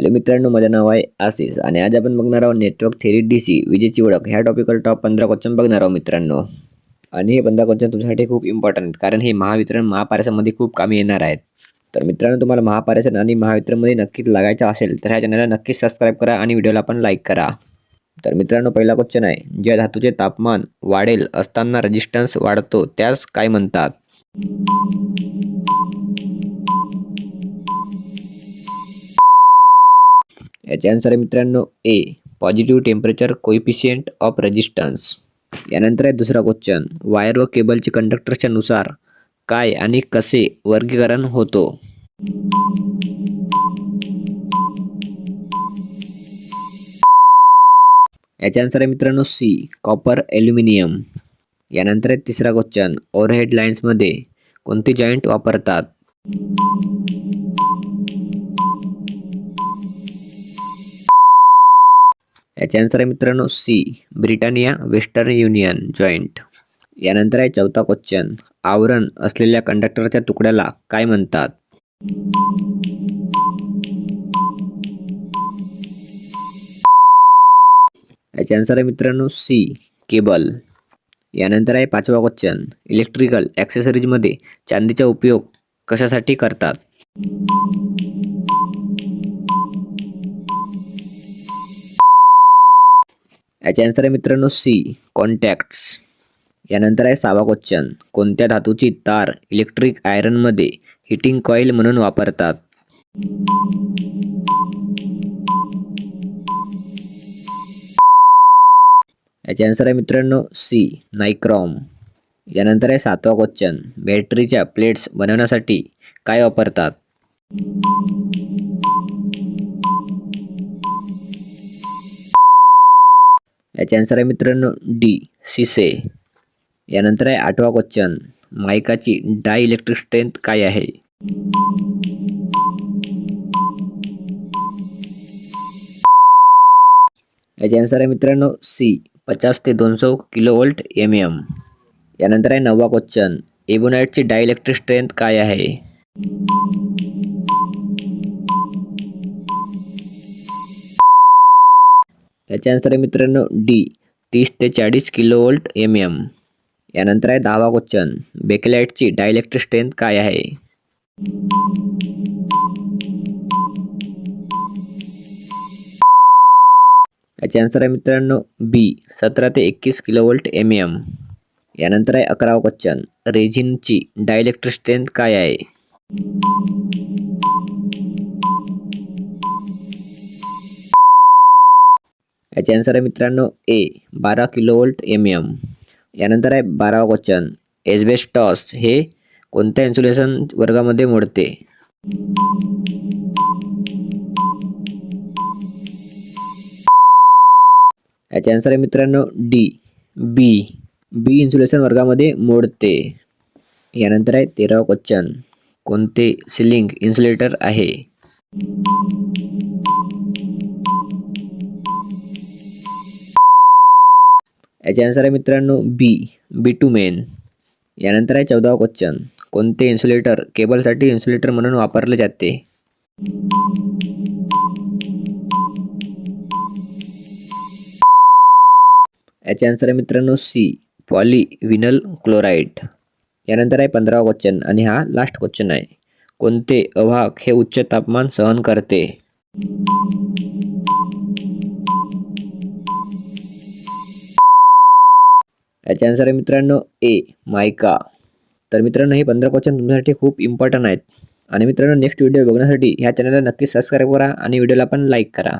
Hello मित्रांनो, माझं नाव आहे आशिष आणि आज आपण बघणार आहोत नेटवर्क थेरी डीसी विजेची ओळख ह्या टॉपिकवर टॉप 15 क्वेश्चन बघणार आहोत मित्रांनो. आणि हे 15 क्वेश्चन तुमच्यासाठी खूप इम्पॉर्टंट आहेत, कारण हे महावितरण महापारेषणमध्ये खूप कामी येणार आहेत. तर मित्रांनो, तुम्हाला महापारेषण आणि महावितरणमध्ये नक्कीच लागायचं असेल तर ह्या चॅनलला नक्कीच सबस्क्राईब करा आणि व्हिडिओला पण लाईक करा. तर मित्रांनो, पहिला क्वेश्चन आहे, ज्या धातूचे तापमान वाढेल असताना रेजिस्टन्स वाढतो त्यास काय म्हणतात? याचे आन्सर आहे मित्रांनो A, positive temperature coefficient of resistance. यानंतर आहे दुसरा क्वेश्चन, वायर व केबलचे कंडक्टरच्या नुसार काय आणि कसे वर्गीकरण होतो? याचे आन्सर आहे मित्रांनो सी, कॉपर ॲल्युमिनियम. यानंतर आहे तिसरा क्वेश्चन, ओव्हरहेड लाईन्समध्ये कोणते जॉईंट वापरतात? याचे आन्सर आहे मित्रांनो C, Britannia Western Union joint. यानंतर आहे चौथा क्वेश्चन, आवरण असलेल्या कंडक्टरच्या तुकड्याला काय म्हणतात? याचे आन्सर आहे मित्रांनो सी, केबल. यानंतर आहे पाचवा क्वेश्चन, इलेक्ट्रिकल ॲक्सेसरीजमध्ये चांदीचा उपयोग कशासाठी करतात? याचे आन्सर आहे मित्रांनो सी, कॉन्टॅक्ट्स. यानंतर आहे सहावा क्वेश्चन, कोणत्या धातूची तार इलेक्ट्रिक आयरनमध्ये हीटिंग कॉईल म्हणून वापरतात? याचे आन्सर आहे मित्रांनो सी, नायक्रॉम. यानंतर आहे सातवा क्वेश्चन, बॅटरीच्या प्लेट्स बनवण्यासाठी काय वापरतात? याचे आन्सर आहे मित्रांनो डी, सिसे. यानंतर आहे आठवा क्वेश्चन, मायकाची डाय इलेक्ट्रिक स्ट्रेंथ काय आहे? याचे आन्सर आहे मित्रांनो सी, 50 ते 200 किलोवोल्ट mm. यानंतर आहे नववा क्वेश्चन, एबोनाइटची डाय इलेक्ट्रिक स्ट्रेंथ काय आहे? याचे आन्सर आहे मित्रांनो डी, 30 ते 40 किलोवोल्ट mm. यानंतर आहे 10वा क्वेश्चन, बेकेलाइटची डायइलेक्ट्रिक स्ट्रेंथ काय आहे? याचे आन्सर आहे मित्रांनो बी, 17 ते 21 किलोवोल्ट mm. यानंतर आहे 11वा क्वेश्चन, रेझिनची डायइलेक्ट्रिक स्ट्रेंथ काय आहे? याचे आन्सर आहे मित्रांनो ए, 12 किलोवोल्ट mm. यानंतर आहे 12वा क्वेश्चन, एस्बेस्टॉस हे कोणत्या इन्सुलेशन वर्गामध्ये मोडते? याचे आन्सर आहे मित्रांनो डी, बी इन्सुलेशन वर्गामध्ये मोडते. यानंतर आहे 13वा क्वेश्चन, कोणते सिलिंग इन्सुलेटर आहे? याचे आन्सर आहे मित्रांनो बी, बिटुमेन. यानंतर आहे 14वा क्वेश्चन, कोणते इन्सुलेटर केबलसाठी इन्सुलेटर म्हणून वापरले जाते? याचे आन्सर आहे मित्रांनो सी, पॉलीविनल क्लोराइड. यानंतर आहे 15वा क्वेश्चन आणि हा लास्ट क्वेश्चन आहे, कोणते अवाहक हे उच्च तापमान सहन करते? याचे आन्सर आहे मित्रांनो ए, मायका. तर मित्रांनो, हे 15 क्वेश्चन तुमच्यासाठी खूप इम्पॉर्टंट आहेत. आणि मित्रांनो, नेक्स्ट व्हिडिओ बघण्यासाठी ह्या चॅनलला नक्की सबस्क्राईब करा आणि व्हिडिओला पण लाईक करा.